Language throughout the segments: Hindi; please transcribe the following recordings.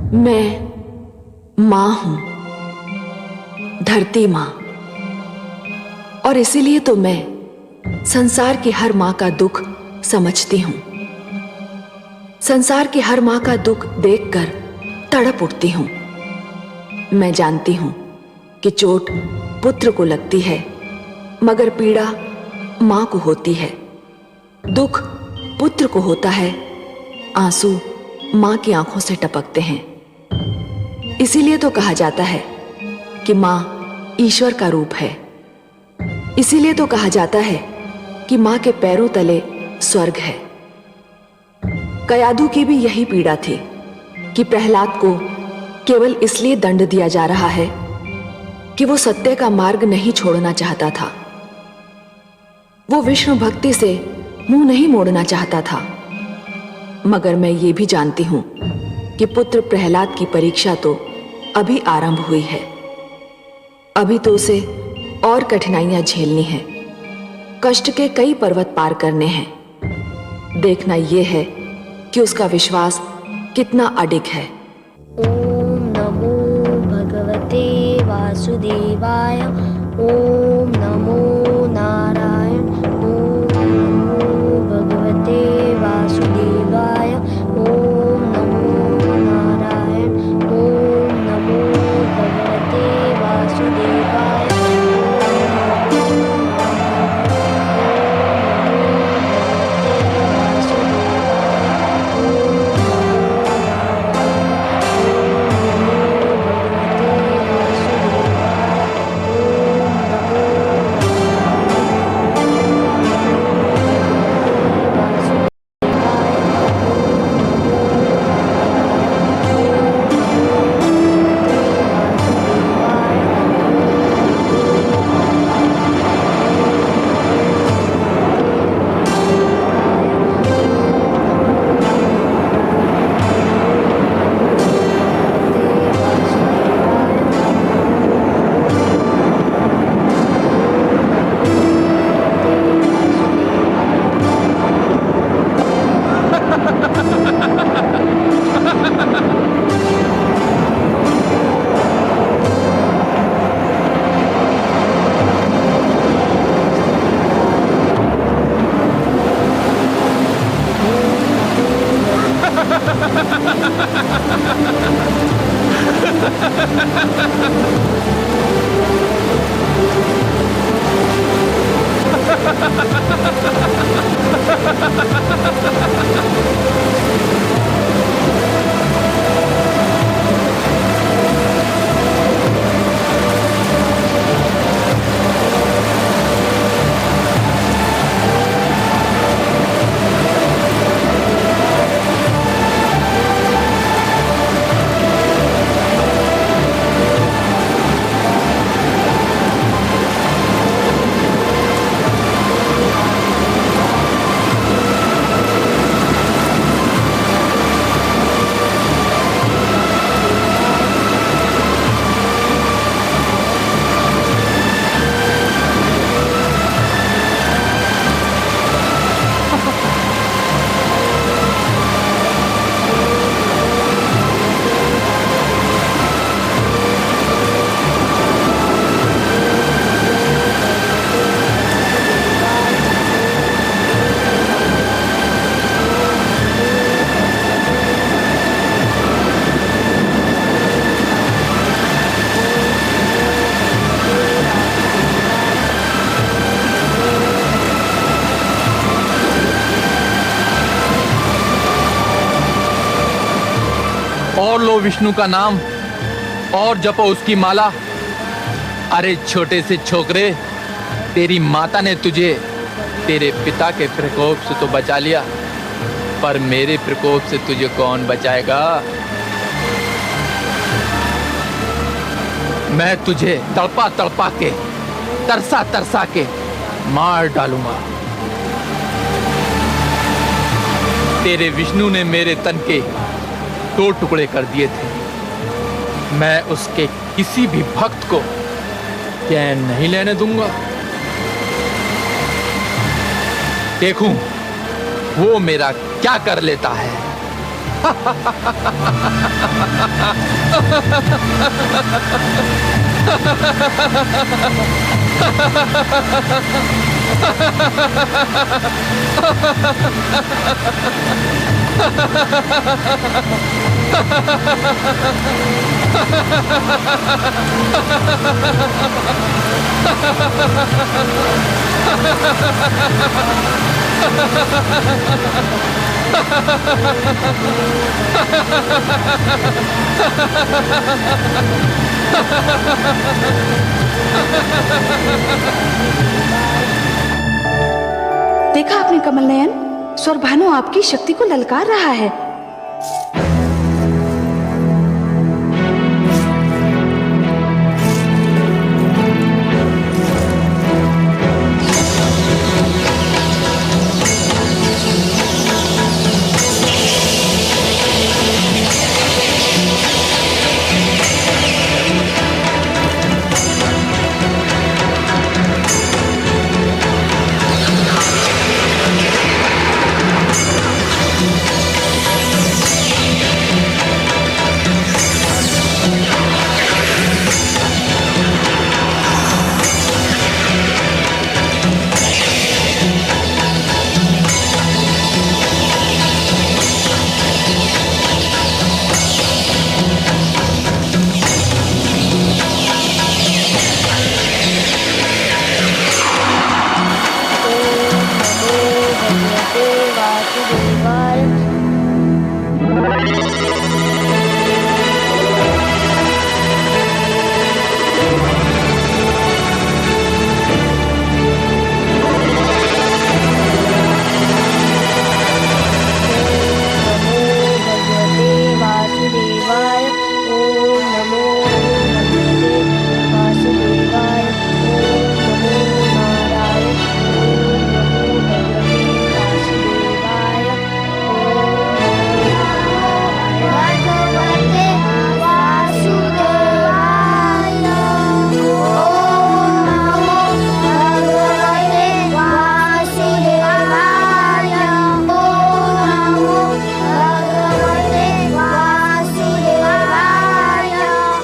मैं मां हूं, धरती मां। और इसीलिए तो मैं संसार की हर मां का दुख समझती हूं। संसार की हर मां का दुख देखकर तड़प उठती हूं। मैं जानती हूं कि चोट पुत्र को लगती है, मगर पीड़ा मां को होती है। दुख पुत्र को होता है, आंसू मां की आंखों से टपकते हैं। इसीलिए तो कहा जाता है कि मां ईश्वर का रूप है। इसीलिए तो कहा जाता है कि मां के पैरों तले स्वर्ग है। कयाधु की भी यही पीड़ा थी कि प्रहलाद को केवल इसलिए दंड दिया जा रहा है कि वो सत्य का मार्ग नहीं छोड़ना चाहता था। वो विष्णु भक्ति से मुंह नहीं मोड़ना चाहता था। मगर मैं ये भी जानती हूं कि पुत्र प्रहलाद की परीक्षा तो अभी आरंभ हुई है। अभी तो उसे और कठिनाइयां झेलनी है, कष्ट के कई पर्वत पार करने हैं। देखना यह है कि उसका विश्वास कितना अडिग है। ओम नमो भगवते वासुदेवाय। ओम नमो नारायण। ओम नमो भगवते वासुदेवाय। ओम नमो नारायण। ओम नमो भगवते वासुदेवाय। और लो विष्णु का नाम और जपो उसकी माला। अरे छोटे से छोकरे, तेरी माता ने तुझे तेरे पिता के प्रकोप से तो बचा लिया, पर मेरे प्रकोप से तुझे कौन बचाएगा? मैं तुझे तड़पा तड़पा के, तरसा तरसा के मार डालूंगा। तेरे विष्णु ने मेरे तन के 2 टुकड़े कर दिए थे। मैं उसके किसी भी भक्त को चैन नहीं लेने दूंगा। देखूं वो मेरा क्या कर लेता है। देखा आपने कमल नयन, स्वर भानु आपकी शक्ति को ललकार रहा है।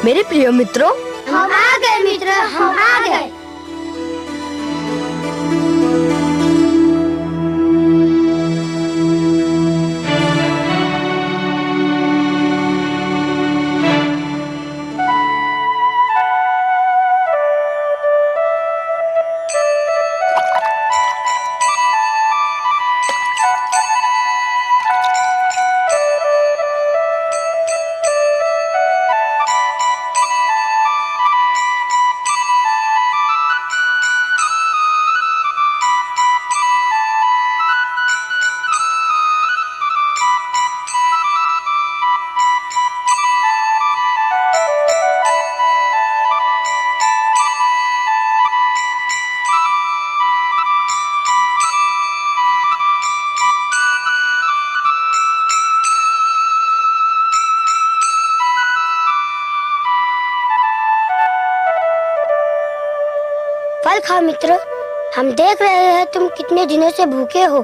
मेरे प्रिय मित्रों, हम आ गए मित्र, हम आ गए। फल खाओ मित्र, हम देख रहे हैं तुम कितने दिनों से भूखे हो।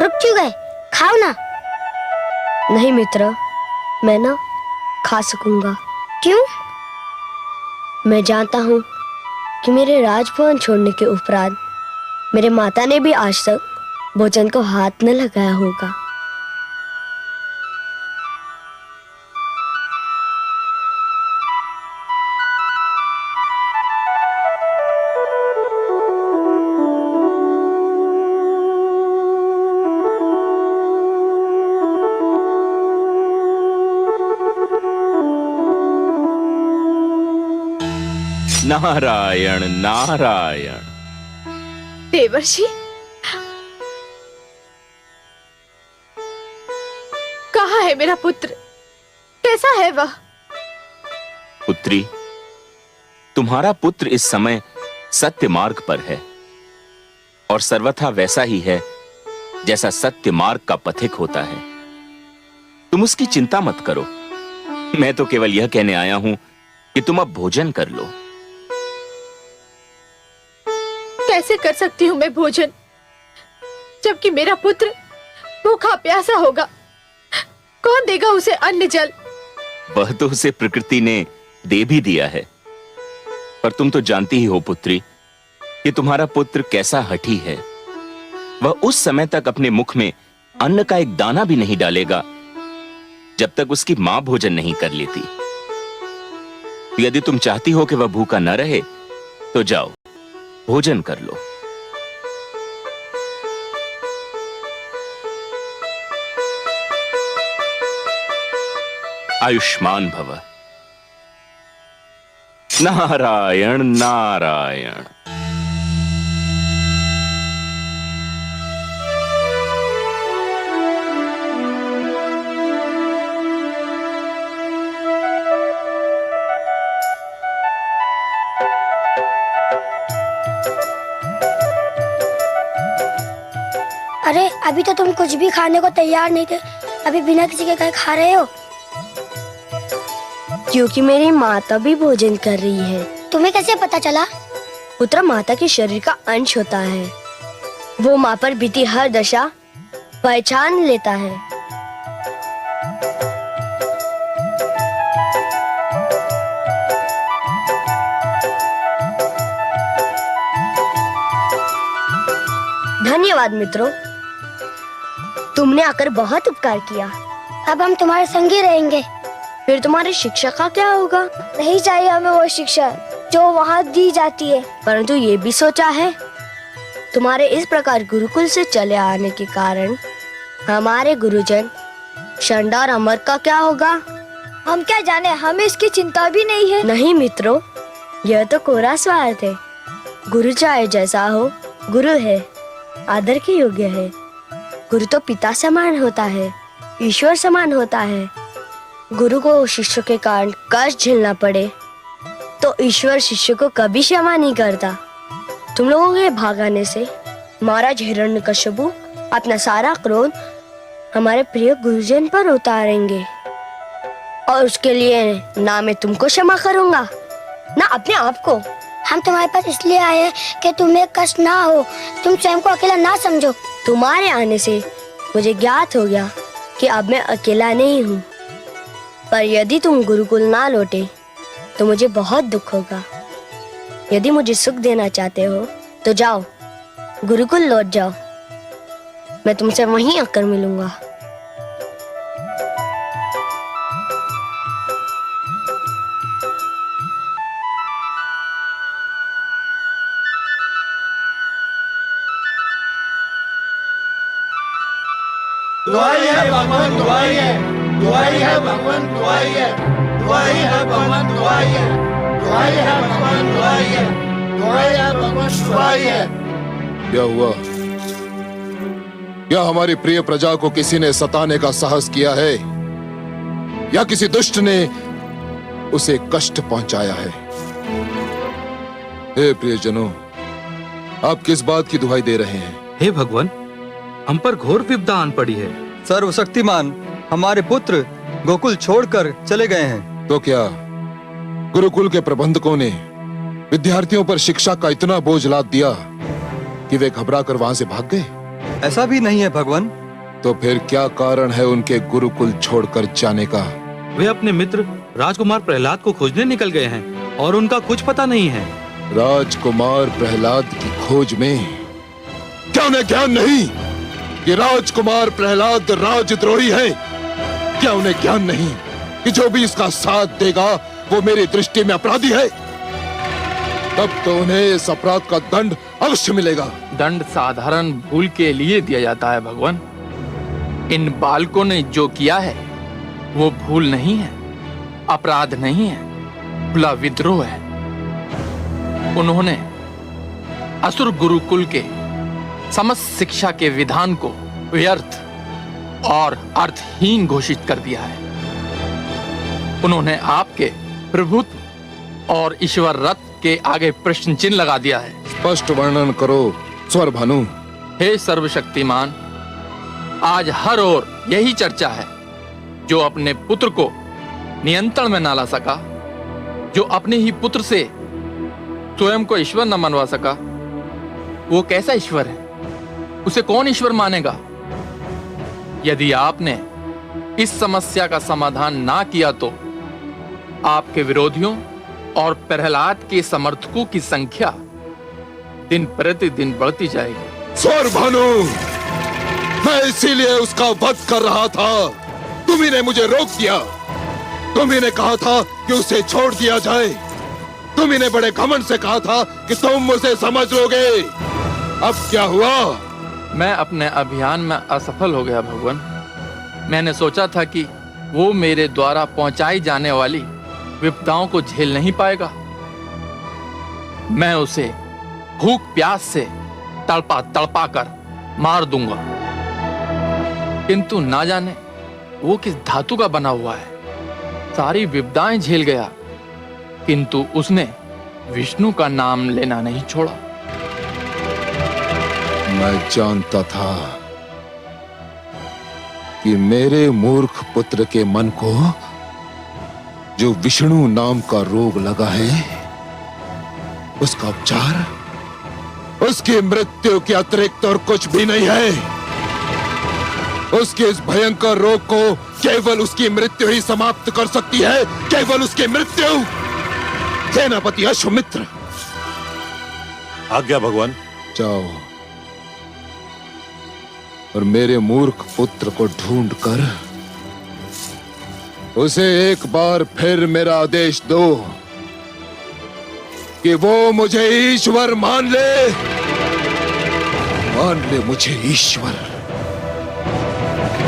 रुक क्यों गए, खाओ ना। नहीं मित्र, मैं ना खा सकूंगा। क्यों? मैं जानता हूँ कि मेरे राजभवन छोड़ने के उपरांत मेरे माता ने भी आज तक भोजन को हाथ न लगाया होगा। नारायण नारायण। देवर्षि, कहाँ है मेरा पुत्र? कैसा है वह? पुत्री, तुम्हारा पुत्र इस समय सत्य मार्ग पर है और सर्वथा वैसा ही है जैसा सत्य मार्ग का पथिक होता है। तुम उसकी चिंता मत करो। मैं तो केवल यह कहने आया हूं कि तुम अब भोजन कर लो। कैसे कर सकती हूँ मैं भोजन, जबकि मेरा पुत्र भूखा प्यासा होगा? कौन देगा उसे अन्न जल? वह तो उसे प्रकृति ने दे भी दिया है, पर तुम तो जानती ही हो पुत्री कि तुम्हारा पुत्र कैसा हठी है। वह उस समय तक अपने मुख में अन्न का एक दाना भी नहीं डालेगा जब तक उसकी मां भोजन नहीं कर लेती। यदि तुम चाहती हो कि वह भूखा न रहे तो जाओ, भोजन कर लो। आयुष्मान भव। नारायण नारायण। अरे अभी तो तुम कुछ भी खाने को तैयार नहीं थे, अभी बिना किसी के कहे खा रहे हो? क्योंकि मेरी माता भी भोजन कर रही है। तुम्हें कैसे पता चला? पुत्र माता के शरीर का अंश होता है, वो माँ पर बीती हर दशा पहचान लेता है। धन्यवाद मित्रों, तुमने आकर बहुत उपकार किया। अब हम तुम्हारे संग ही रहेंगे। फिर तुम्हारी शिक्षा का क्या होगा? नहीं चाहिए हमें वो शिक्षा जो वहाँ दी जाती है। परंतु ये भी सोचा है, तुम्हारे इस प्रकार गुरुकुल से चले आने के कारण हमारे गुरुजन शंडा और अमर का क्या होगा? हम क्या जाने, हमें इसकी चिंता भी नहीं है। नहीं मित्रों, यह तो कोरा स्वार्थ है। गुरु चाहे जैसा हो, गुरु है, आदर के योग्य है। गुरु तो पिता समान होता है, ईश्वर समान होता है। गुरु को शिष्य के कारण कष्ट झेलना पड़े तो ईश्वर शिष्य को कभी क्षमा नहीं करता। तुम लोगों के भागाने से महाराज हिरण्यकश्यपु अपना सारा क्रोध हमारे प्रिय गुरुजन पर उतारेंगे, और उसके लिए ना मैं तुमको क्षमा करूंगा ना अपने आप को। हम तुम्हारे पास इसलिए आए हैं कि तुम्हें कष्ट ना हो, तुम स्वयं को अकेला ना समझो। तुम्हारे आने से मुझे ज्ञात हो गया कि अब मैं अकेला नहीं हूँ, पर यदि तुम गुरुकुल ना लौटे तो मुझे बहुत दुख होगा। यदि मुझे सुख देना चाहते हो तो जाओ, गुरुकुल लौट जाओ, मैं तुमसे वहीं आकर मिलूंगा। दुआई है भगवान, दुआई है, दुआई है भगवान, दुआई है, दुआई है भगवान, दुआई है, दुआई है भगवान, दुआई है, दुआई है भगवान, दुआई है। क्या हुआ? क्या हमारी प्रिय प्रजा को किसी ने सताने का साहस किया है, या किसी दुष्ट ने उसे कष्ट पहुंचाया है? हे प्रियजनों, आप किस बात की दुहाई दे रहे हैं? हे भगवान, हम पर घोर विपदा आन पड़ी है। सर्वशक्तिमान हमारे पुत्र गोकुल छोड़कर चले गए हैं। तो क्या गुरुकुल के प्रबंधकों ने विद्यार्थियों पर शिक्षा का इतना बोझ लाद दिया कि वे घबराकर वहां से भाग गए? ऐसा भी नहीं है भगवान। तो फिर क्या कारण है उनके गुरुकुल छोड़कर जाने का? वे अपने मित्र राजकुमार प्रहलाद को खोजने निकल गए हैं और उनका कुछ पता नहीं है। राजकुमार प्रहलाद की खोज में? क्या उन्हें ज्ञान नहीं कि राजकुमार प्रहलाद राजद्रोही है? क्या उन्हें ज्ञान नहीं कि जो भी इसका साथ देगा वो मेरी दृष्टि में अपराधी है? तब तो उन्हें इस अपराध का दंड अवश्य मिलेगा। दंड साधारण भूल के लिए दिया जाता है भगवान। इन बालकों ने जो किया है वो भूल नहीं है, अपराध नहीं है, खुला विद्रोह है। उन्होंने असुर गुरुकुल के समस्त शिक्षा के विधान को व्यर्थ और अर्थहीन घोषित कर दिया है। उन्होंने आपके प्रभुत्व और ईश्वर रथ के आगे प्रश्न चिन्ह लगा दिया है। स्पष्ट वर्णन करो स्वर भानु। हे सर्वशक्तिमान, आज हर ओर यही चर्चा है। जो अपने पुत्र को नियंत्रण में ना ला सका, जो अपने ही पुत्र से स्वयं को ईश्वर न मनवा सका, वो कैसा ईश्वर है? उसे कौन ईश्वर मानेगा? यदि आपने इस समस्या का समाधान ना किया तो आपके विरोधियों और प्रहलाद के समर्थकों की संख्या दिन प्रतिदिन बढ़ती जाएगी। स्वर भानु, मैं इसीलिए उसका वध कर रहा था। तुम्ही ने मुझे रोक दिया। तुम्ही ने कहा था कि उसे छोड़ दिया जाए। तुम्ही ने बड़े घमंड से कहा था कि तुम मुझे समझ लोगे। अब क्या हुआ? मैं अपने अभियान में असफल हो गया भगवान। मैंने सोचा था कि वो मेरे द्वारा पहुंचाई जाने वाली विपदाओं को झेल नहीं पाएगा। मैं उसे भूख प्यास से तड़पा तड़पा कर मार दूंगा। किंतु ना जाने वो किस धातु का बना हुआ है। सारी विपदाएं झेल गया, किंतु उसने विष्णु का नाम लेना नहीं छोड़ा। मैं जानता था कि मेरे मूर्ख पुत्र के मन को जो विष्णु नाम का रोग लगा है, उसका उपचार उसकी मृत्यु के अतिरिक्त और कुछ भी नहीं है। उसके इस भयंकर रोग को केवल उसकी मृत्यु ही समाप्त कर सकती है, केवल उसकी मृत्यु। सेनापति अश्वमित्र, आज्ञा भगवान। जाओ और मेरे मूर्ख पुत्र को ढूंढकर उसे एक बार फिर मेरा आदेश दो कि वो मुझे ईश्वर मान ले मुझे ईश्वर।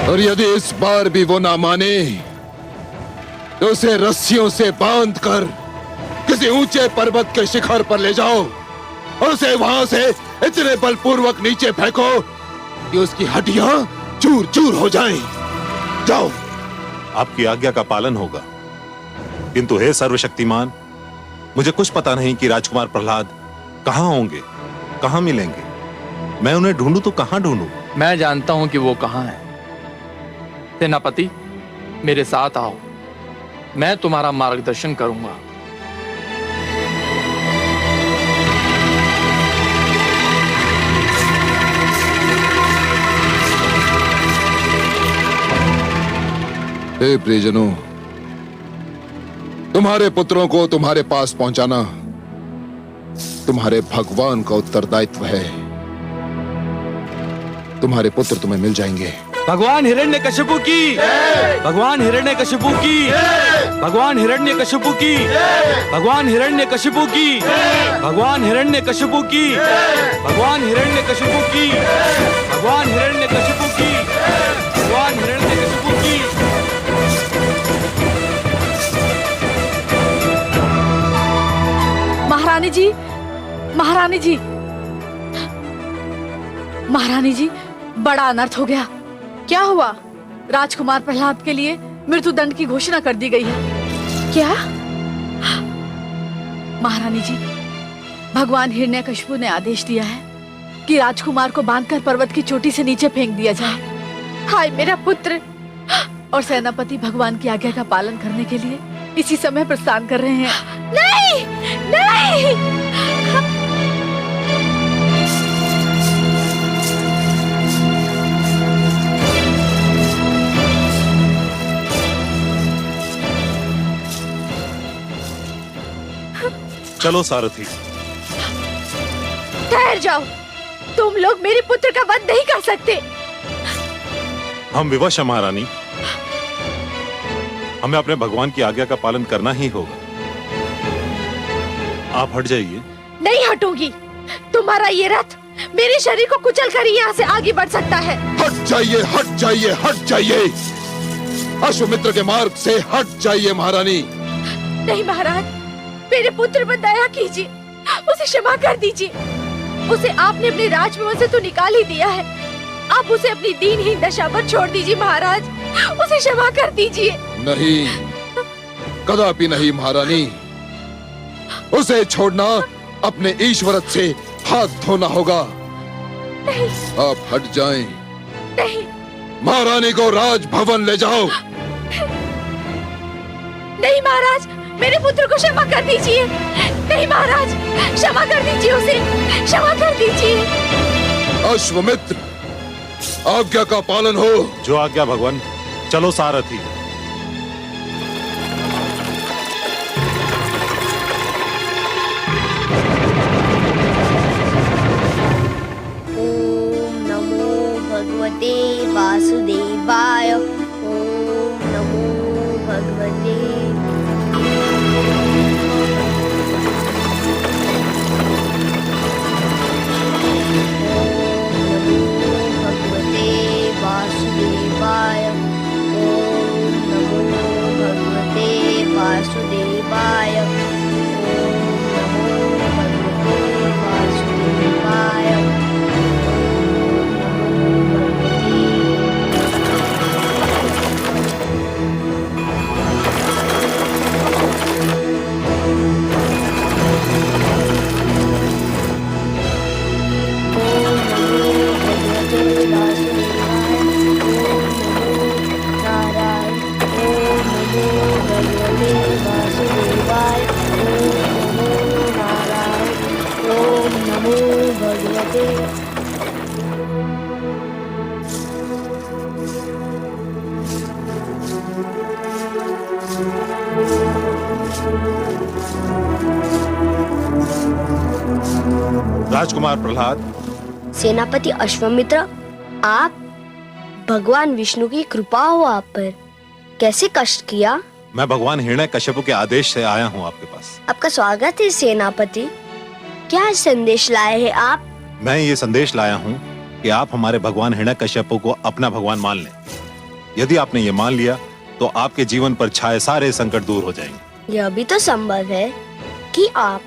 और यदि इस बार भी वो ना माने तो उसे रस्सियों से बांधकर किसी ऊंचे पर्वत के शिखर पर ले जाओ और उसे वहां से इतने बलपूर्वक नीचे फेंको कि उसकी हड्डियां चूर चूर हो जाएं। जाओ। आपकी आज्ञा का पालन होगा, किंतु हे सर्वशक्तिमान, मुझे कुछ पता नहीं कि राजकुमार प्रहलाद कहां होंगे, कहां मिलेंगे। मैं उन्हें ढूंढूं तो कहां ढूंढूं? मैं जानता हूं कि वो कहां है। सेनापति, मेरे साथ आओ, मैं तुम्हारा मार्गदर्शन करूंगा। हे प्रियजनों, तुम्हारे पुत्रों को तुम्हारे पास पहुंचाना तुम्हारे भगवान का उत्तरदायित्व है। तुम्हारे पुत्र तुम्हें मिल जाएंगे। भगवान हिरण्यकशिपु की, भगवान हिरण्यकशिपु की, भगवान हिरण्यकशिपु की, भगवान हिरण्यकशिपु की, भगवान हिरण्यकशिपु की, भगवान हिरण्यकशिपु की, भगवान हिरण्यकशिपु की, भगवान हिरण्यकशिपु की। महारानी जी, महारानी जी, महारानी जी, बड़ा अनर्थ हो गया। क्या हुआ? राजकुमार प्रहलाद के लिए मृत्युदंड की घोषणा कर दी गई है। क्या? महारानी जी, भगवान हिरण्यकशिपु ने आदेश दिया है कि राजकुमार को बांधकर पर्वत की चोटी से नीचे फेंक दिया जाए। हाय मेरा पुत्र! और सेनापति भगवान की आज्ञा का पालन करने के लिए इसी समय प्रस्थान कर रहे हैं। नहीं, नहीं! चलो सारथी। ठहर जाओ, तुम लोग मेरे पुत्र का वध नहीं कर सकते। हम विवश हैं महारानी, हमें अपने भगवान की आज्ञा का पालन करना ही होगा। आप हट जाइए। नहीं हटूंगी। तुम्हारा ये रथ मेरे शरीर को कुचल कर ही यहाँ से आगे बढ़ सकता है। हट जाइए, हट जाइए, हट जाइए। अश्वमित्र के मार्ग से हट जाइए महारानी। नहीं महाराज, मेरे पुत्र पर दया कीजिए, उसे क्षमा कर दीजिए। उसे आपने अपने राजभवन से तो निकाल ही दिया है, आप उसे अपनी दीनहीन दशा पर छोड़ दीजिए महाराज, उसे क्षमा कर दीजिए। नहीं, कदापि नहीं महारानी। उसे छोड़ना अपने ईश्वरत से हाथ धोना होगा। नहीं। आप हट जाएं। नहीं। महारानी को राजभवन ले जाओ। नहीं महाराज, मेरे पुत्र को क्षमा कर दीजिए। नहीं महाराज, क्षमा कर दीजिए उसे, क्षमा कर दीजिए। अश्वमित्र, आज्ञा का पालन हो। जो आज्ञा भगवान। चलो सारथी। ओम नमो भगवते वासुदेवाय। ओम नमो भगवते वासुदेवाय। ओम नमो भगवते वासुदेवाय। ओम नमो भगवते वासुदेवाय। राजकुमार प्रहलाद। सेनापति अश्वमित्र, आप, भगवान विष्णु की कृपा हो आप पर। कैसे कष्ट किया? मैं भगवान हिरण्यकश्यप के आदेश से आया हूँ आपके पास। आपका स्वागत है सेनापति। क्या संदेश लाए हैं आप? मैं ये संदेश लाया हूँ कि आप हमारे भगवान हिरण्यकश्यप को अपना भगवान मान लें। यदि आपने ये मान लिया तो आपके जीवन पर छाए सारे संकट दूर हो जाएंगे। यह भी तो संभव है कि आप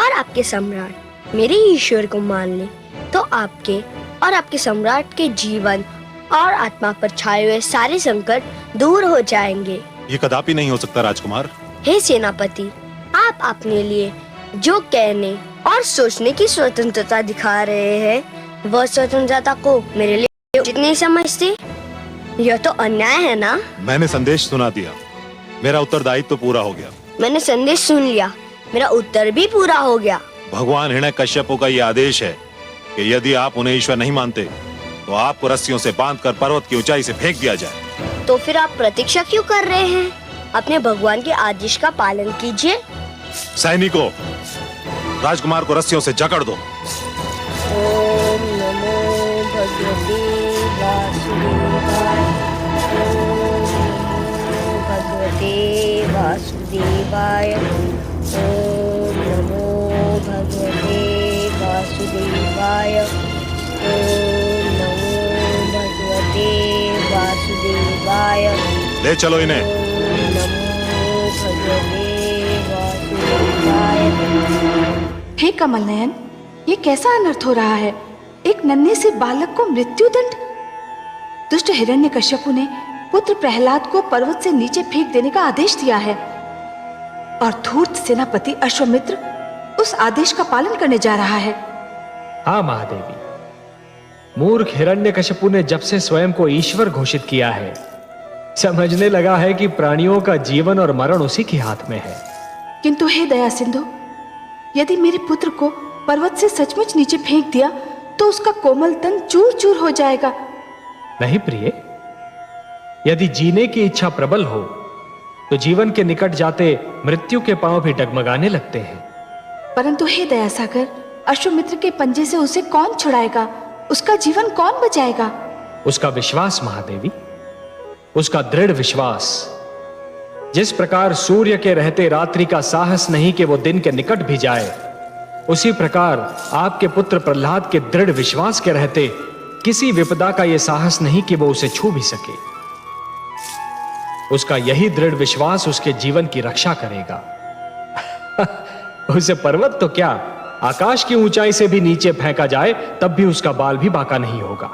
और आपके सम्राट मेरे ईश्वर को मान ले, तो आपके और आपके सम्राट के जीवन और आत्मा पर छाए हुए सारे संकट दूर हो जाएंगे। ये कदापि नहीं हो सकता राजकुमार। हे सेनापति, आप अपने लिए जो कहने और सोचने की स्वतंत्रता दिखा रहे हैं, वह स्वतंत्रता को मेरे लिए उचित नहीं समझते। यह तो अन्याय है ना? मैंने संदेश सुना दिया, मेरा उत्तरदायित्व तो पूरा हो गया। मैंने संदेश सुन लिया, मेरा उत्तर भी पूरा हो गया। भगवान हिरण्यकश्यप का ये आदेश है कि यदि आप उन्हें ईश्वर नहीं मानते तो आपको रस्सियों से बांधकर पर्वत की ऊंचाई से फेंक दिया जाए। तो फिर आप प्रतीक्षा क्यों कर रहे हैं? अपने भगवान के आदेश का पालन कीजिए। सैनिकों, राजकुमार को रस्सियों से जकड़ दो। ओम नमो भगवते वासुदेवाय। ओम नमो भगवते वासुदेवाय। ओम नमो भगवते वासुदेवाय। ओम नमो भगवते वासुदेवाय। ले चलो इन्हें। ओम नमो भगवते वासुदेवाय। हे कमल नयन, ये कैसा अनर्थ हो रहा है? एक नन्हे से बालक को मृत्यु दंड। दुष्ट हिरण्यकश्यपु ने पुत्र प्रहलाद को पर्वत से नीचे फेंक देने का आदेश दिया है और धूर्त सेनापति अश्वमित्र उस आदेश का पालन करने जा रहा है। हाँ महादेवी, मूर्ख हिरण्यकश्यपु ने जब से स्वयं को ईश्वर घोषित किया है, समझने लगा है कि प्राणियों का जीवन और मरण उसी के हाथ में है। किंतु हे दया सिंधु, यदि मेरे पुत्र को पर्वत से सचमुच नीचे फेंक दिया तो उसका कोमल तन चूर चूर हो जाएगा। नहीं प्रिय, यदि जीने की इच्छा प्रबल हो तो जीवन के निकट जाते मृत्यु के पांव भी डगमगाने लगते हैं। परंतु हे दया सागर, अश्वमित्र के पंजे से उसे कौन छुड़ाएगा? उसका जीवन कौन बचाएगा? उसका विश्वास महादेवी, उसका दृढ़ विश्वास। जिस प्रकार सूर्य के रहते रात्रि का साहस नहीं कि वो दिन के निकट भी जाए, उसी प्रकार आपके पुत्र प्रहलाद के दृढ़ विश्वास के रहते किसी विपदा का यह साहस नहीं कि वो उसे छू भी सके। उसका यही दृढ़ विश्वास उसके जीवन की रक्षा करेगा। उसे पर्वत तो क्या, आकाश की ऊंचाई से भी नीचे फेंका जाए तब भी उसका बाल भी बांका नहीं होगा।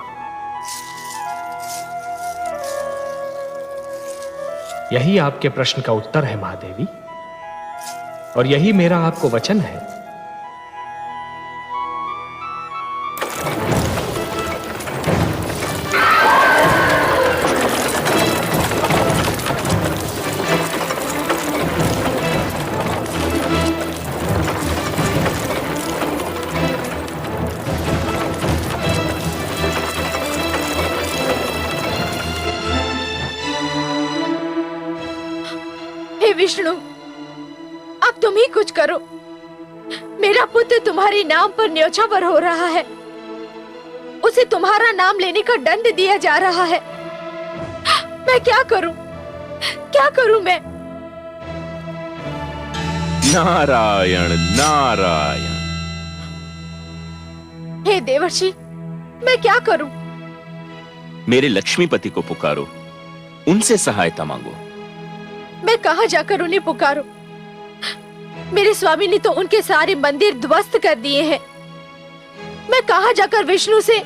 यही आपके प्रश्न का उत्तर है महादेवी, और यही मेरा आपको वचन है। हे विष्णु, अब तुम ही कुछ करो। मेरा पुत्र तुम्हारे नाम पर न्योछावर हो रहा है, उसे तुम्हारा नाम लेने का दंड दिया जा रहा है। मैं क्या करूं? क्या करूं मैं? नारायण नारायण। हे देवर्षि, मैं क्या करूं? मेरे लक्ष्मीपति को पुकारो, उनसे सहायता मांगो। मैं कहां जाकर उन्हें पुकारूं? मेरे स्वामी ने तो उनके सारे मंदिर ध्वस्त कर दिए हैं। मैं कहां जाकर विष्णु से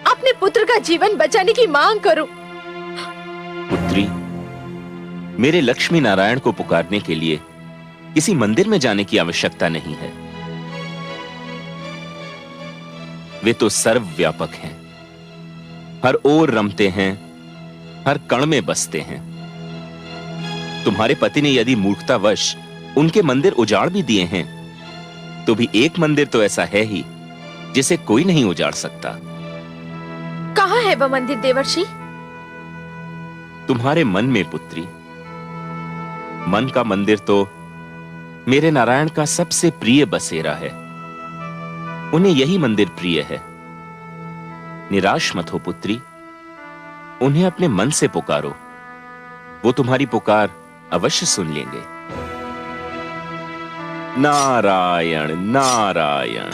अपने पुत्र का जीवन बचाने की मांग करूं? पुत्री, मेरे लक्ष्मी नारायण को पुकारने के लिए किसी मंदिर में जाने की आवश्यकता नहीं है। वे तो सर्वव्यापक हैं, हर ओर रमते हैं, हर कण में बसते हैं। तुम्हारे पति ने यदि मूर्खतावश उनके मंदिर उजाड़ भी दिए हैं, तो भी एक मंदिर तो ऐसा है ही जिसे कोई नहीं उजाड़ सकता। कहां है वह मंदिर देवर्षि? तुम्हारे मन में पुत्री। मन का मंदिर तो मेरे नारायण का सबसे प्रिय बसेरा है। उन्हें यही मंदिर प्रिय है। निराश मत हो पुत्री, उन्हें अपने मन से पुकारो, वो तुम्हारी पुकार अवश्य सुन लेंगे। नारायण नारायण।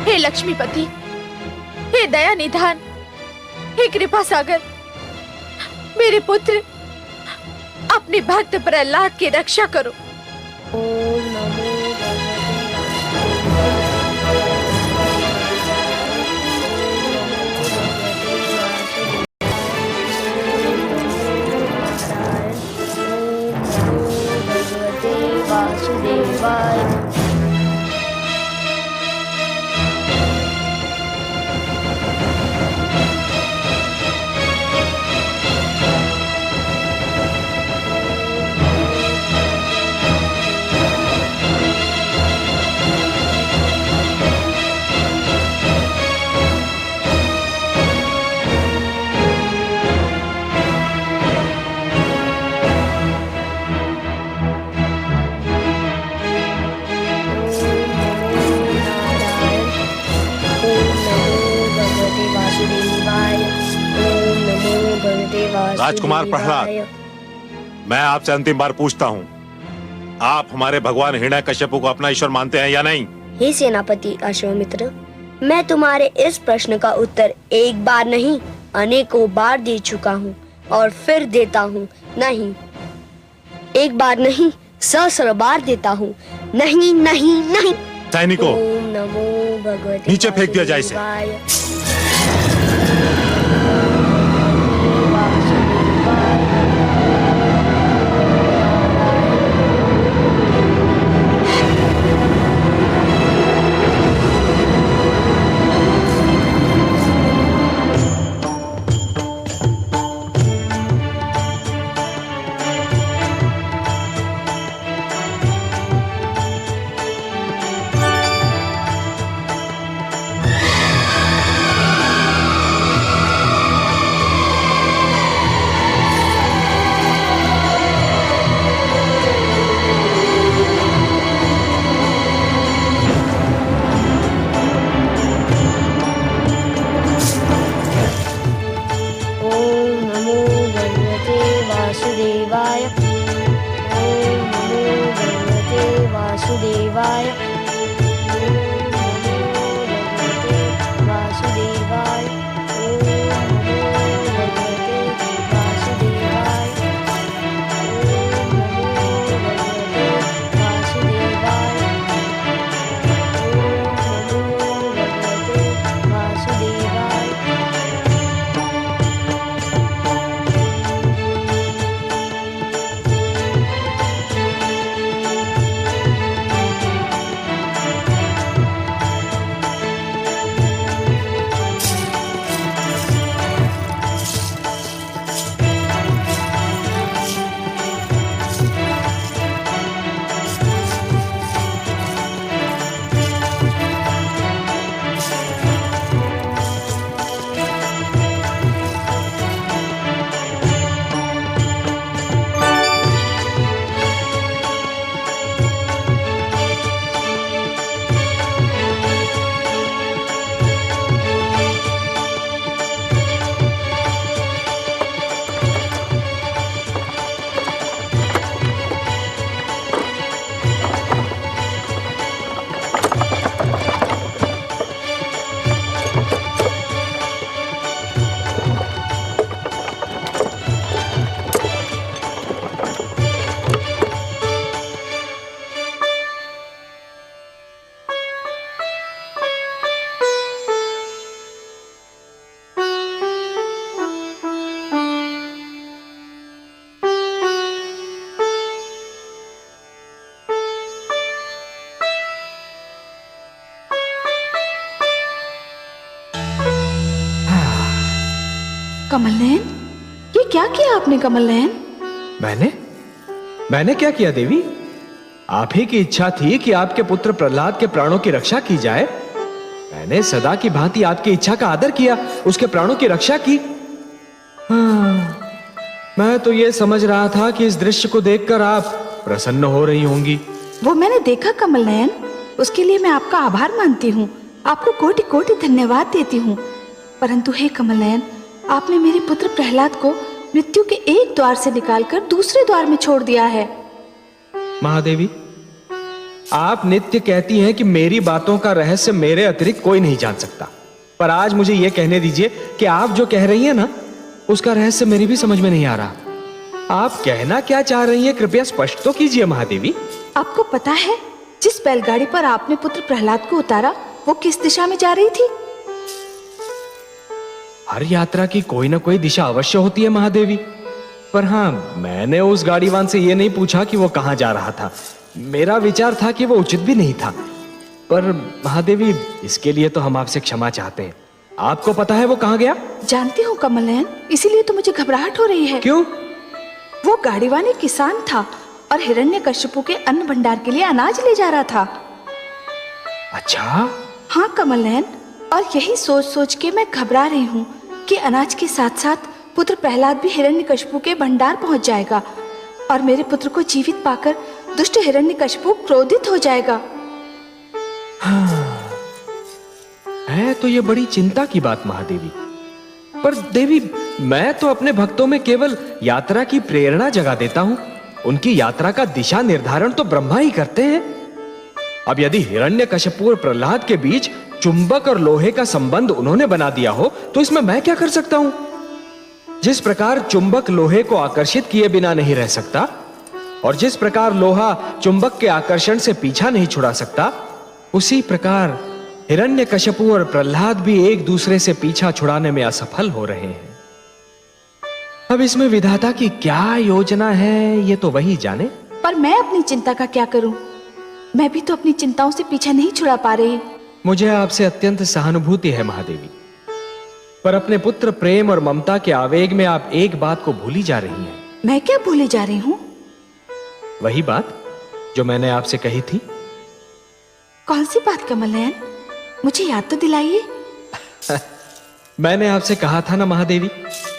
हे लक्ष्मीपति, हे दया निधान, हे कृपा सागर, मेरे पुत्र अपने भक्त प्रहलाद की रक्षा करो। ओम नमो भगवते वासुदेवाय। राजकुमार प्रहलाद, मैं आपसे अंतिम बार पूछता हूँ, आप हमारे भगवान हिरण्यकश्यप को अपना ईश्वर मानते हैं या नहीं? हे सेनापति अश्वामित्र, मैं तुम्हारे इस प्रश्न का उत्तर एक बार नहीं अनेकों बार दे चुका हूँ और फिर देता हूँ। नहीं, एक बार नहीं, सहस्र बार देता हूँ। नहीं नहीं नहीं। सैनिकों, ओम नमो भगवते नीचे फेंक दिया जाए इसे। कमल नयन, ये क्या किया आपने कमल नयन? मैंने क्या किया देवी? आप ही की इच्छा थी कि आपके पुत्र प्रहलाद के प्राणों की रक्षा की जाए। मैंने सदा की भांति आपकी इच्छा का आदर किया, उसके प्राणों की रक्षा की। हाँ, मैं तो ये समझ रहा था कि इस दृश्य को देखकर आप प्रसन्न हो रही होंगी। वो मैंने देखा कमल नयन, उसके लिए मैं आपका आभार मानती हूँ, आपको कोटि कोटि धन्यवाद देती हूँ। परंतु हे कमल नयन, आपने मेरे पुत्र प्रहलाद को मृत्यु के एक द्वार से निकालकर दूसरे द्वार में छोड़ दिया है। महादेवी, आप नित्य कहती हैं कि मेरी बातों का रहस्य मेरे अतिरिक्त कोई नहीं जान सकता, पर आज मुझे यह कहने दीजिए कि आप जो कह रही हैं ना, उसका रहस्य मेरी भी समझ में नहीं आ रहा। आप कहना क्या चाह रही हैं, कृपया स्पष्ट तो कीजिए महादेवी। आपको पता है जिस बैलगाड़ी पर आपने पुत्र प्रहलाद को उतारा वो किस दिशा में जा रही थी? हर यात्रा की कोई ना कोई दिशा अवश्य होती है महादेवी, पर हाँ, मैंने उस गाड़ीवान से यह नहीं पूछा कि वो कहां जा रहा था। मेरा विचार था कि वो उचित भी नहीं था। पर महादेवी, इसके लिए तो हम आपसे क्षमा चाहते हैं। आपको पता है वो कहां गया? जानती हूँ कमल नयन, इसीलिए तो मुझे घबराहट हो रही है। क्यों? वो गाड़ीवान एक किसान था और हिरण्यकश्यपु के अन्न भंडार के लिए अनाज ले जा रहा था। अच्छा? हाँ कमल नयन, और यही सोच सोच के मैं घबरा रही हूँ कि अनाज के साथ साथ पुत्र प्रहलाद भी हिरण्यकश्यपु के भंडार पहुंच जाएगा और मेरे पुत्र को जीवित पाकर दुष्ट हिरण्यकश्यपु क्रोधित हो जाएगा। है तो ये बड़ी चिंता की बात महादेवी। पर देवी, मैं तो अपने भक्तों में केवल यात्रा की प्रेरणा जगा देता हूं। उनकी यात्रा का दिशा निर्धारण तो ब्रह्मा ही करते हैं। अब यदि हिरण्यकश्यपु और प्रहलाद के बीच चुंबक और लोहे का संबंध उन्होंने बना दिया हो, तो इसमें मैं क्या कर सकता हूं? जिस प्रकार चुंबक लोहे को आकर्षित किए बिना नहीं रह सकता और जिस प्रकार लोहा चुंबक के आकर्षण से पीछा नहीं छुड़ा सकता, उसी प्रकार हिरण्यकश्यपु और प्रहलाद भी एक दूसरे से पीछा छुड़ाने में असफल हो रहे हैं। अब इसमें विधाता की क्या योजना है, ये तो वही जाने। पर मैं अपनी चिंता का क्या करूं? मैं भी तो अपनी चिंताओं से पीछा नहीं छुड़ा पा रही। मुझे आपसे अत्यंत सहानुभूति है महादेवी, पर अपने पुत्र प्रेम और ममता के आवेग में आप एक बात को भूली जा रही हैं। मैं क्या भूली जा रही हूँ? वही बात जो मैंने आपसे कही थी। कौन सी बात कमल नयन? मुझे याद तो दिलाइए। मैंने आपसे कहा था ना महादेवी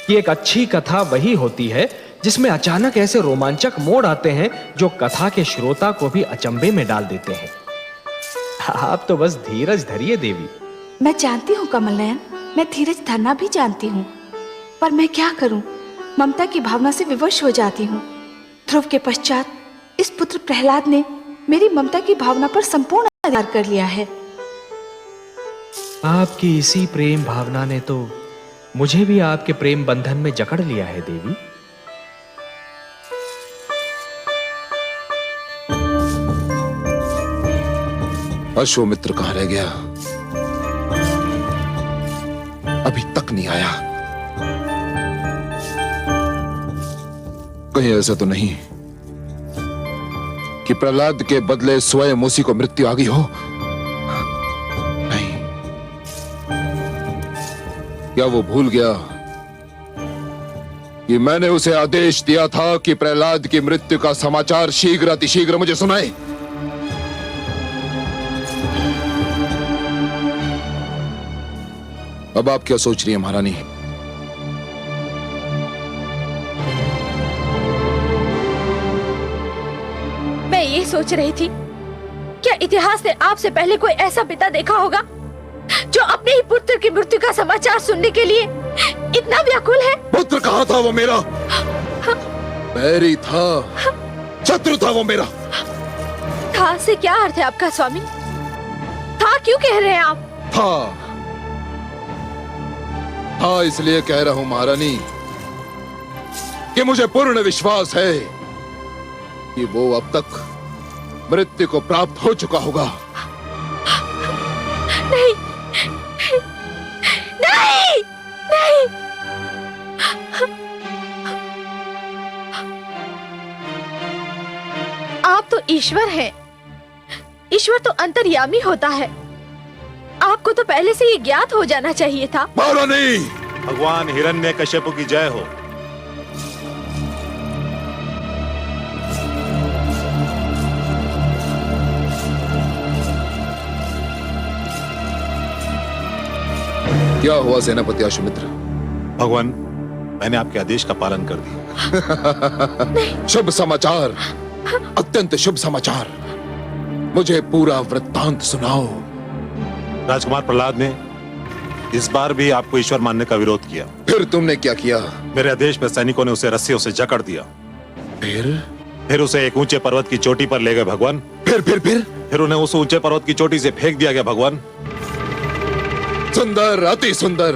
कि एक अच्छी कथा वही होती है जिसमें अचानक ऐसे रोमांचक मोड़ आते हैं जो कथा के श्रोता को भी अचंभे में डाल देते हैं। आप तो बस धीरज धरिए देवी। मैं जानती हूँ कमल नयन, मैं धीरज धरना भी जानती हूँ, पर मैं क्या करूँ, ममता की भावना से विवश हो जाती हूँ। ध्रुव के पश्चात इस पुत्र प्रहलाद ने मेरी ममता की भावना पर संपूर्ण अधिकार कर लिया है। आपकी इसी प्रेम भावना ने तो मुझे भी आपके प्रेम बंधन में जकड़ लिया है देवी। अश्वमित्र कहां रह गया? अभी तक नहीं आया। कहीं ऐसा तो नहीं कि प्रहलाद के बदले स्वयं उसी को मृत्यु आ गई हो? नहीं, क्या वो भूल गया कि मैंने उसे आदेश दिया था कि प्रहलाद की मृत्यु का समाचार शीघ्र अतिशीघ्र मुझे सुनाए? अब आप क्या सोच रही हैं महारानी? मैं ये सोच रही थी, क्या इतिहास ने आपसे पहले कोई ऐसा पिता देखा होगा जो अपने ही पुत्र की मृत्यु का समाचार सुनने के लिए इतना व्याकुल है? पुत्र कहाँ था वो मेरा? बैरी था, शत्रु था वो मेरा। था से क्या अर्थ है आपका स्वामी? था क्यों कह रहे हैं आप? था इसलिए कह रहा हूं महारानी कि मुझे पूर्ण विश्वास है कि वो अब तक मृत्यु को प्राप्त हो चुका होगा। नहीं, नहीं, नहीं। आप तो ईश्वर हैं। ईश्वर तो अंतर्यामी होता है। आपको तो पहले से ये ज्ञात हो जाना चाहिए था। महारानी, भगवान हिरण्यकश्यप की जय हो। क्या हुआ सेनापति अश्वमित्र? भगवान, मैंने आपके आदेश का पालन कर दिया। शुभ समाचार, अत्यंत शुभ समाचार। मुझे पूरा वृत्तांत सुनाओ। राजकुमार प्रहलाद ने इस बार भी आपको ईश्वर मानने का विरोध किया। फिर तुमने क्या किया? मेरे आदेश पर सैनिकों ने उसे रस्सियों से जकड़ दिया। फिर उसे एक ऊंचे पर्वत की चोटी पर ले गए भगवान। फिर उन्हें उस ऊंचे पर्वत की चोटी से फेंक दिया गया भगवान। सुंदर, अति सुंदर।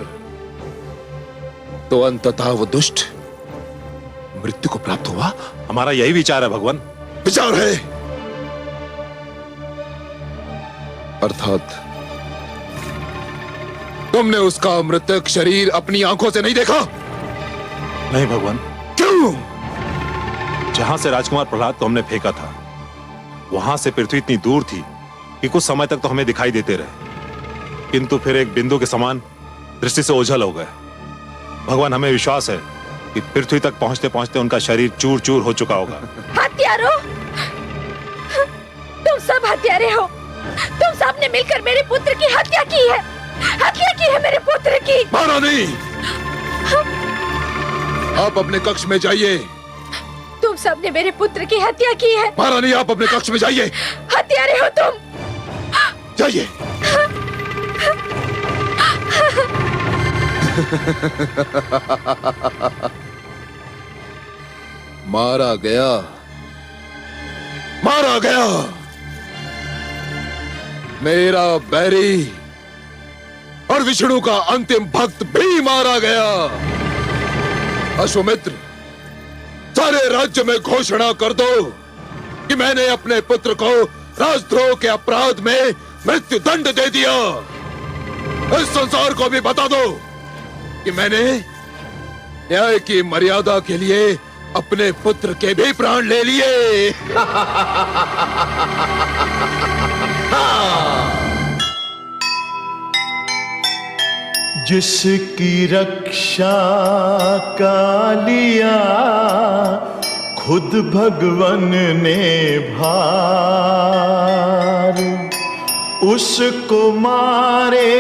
तो अंततः वो दुष्ट मृत्यु को प्राप्त हुआ? हमारा यही विचार है भगवान। विचार है? अर्थात तुमने उसका मृतक शरीर अपनी आंखों से नहीं देखा? नहीं भगवान। क्यों? जहां से राजकुमार प्रहलाद को हमने फेंका था, वहां से पृथ्वी इतनी दूर थी कि कुछ समय तक तो हमें दिखाई देते रहे, किंतु फिर एक बिंदु के समान दृष्टि से ओझल हो गए। भगवान, हमें विश्वास है कि पृथ्वी तक पहुंचते पहुंचते उनका शरीर चूर चूर हो चुका होगा। हत्यारों, तुम सब हत्यारे हो। तुम सब ने मिलकर मेरे पुत्र की हत्या की है। हत्या की है मेरे पुत्र की। महारानी, आप अपने कक्ष में जाइए। तुम सब ने मेरे पुत्र की हत्या की है। महारानी, आप अपने कक्ष में जाइए। हत्यारे हो तुम। जाइए। मारा गया, मारा गया। मेरा बैरी और विष्णु का अंतिम भक्त भी मारा गया। अश्वमित्र, सारे राज्य में घोषणा कर दो कि मैंने अपने पुत्र को राजद्रोह के अपराध में मृत्यु दंड दे दिया। इस संसार को भी बता दो कि मैंने न्याय की मर्यादा के लिए अपने पुत्र के भी प्राण ले लिए। जिसकी रक्षा का लिया खुद भगवन ने भार, उसको मारे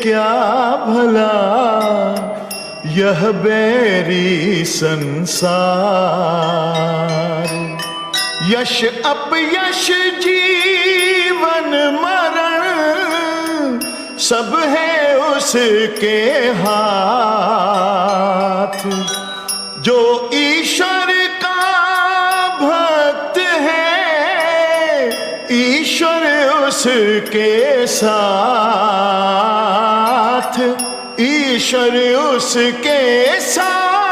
क्या भला यह बैरी संसार। यश अपयश जीवन मरण सब है उसके हाथ। जो ईश्वर का भक्त है ईश्वर उसके साथ, ईश्वर उसके साथ।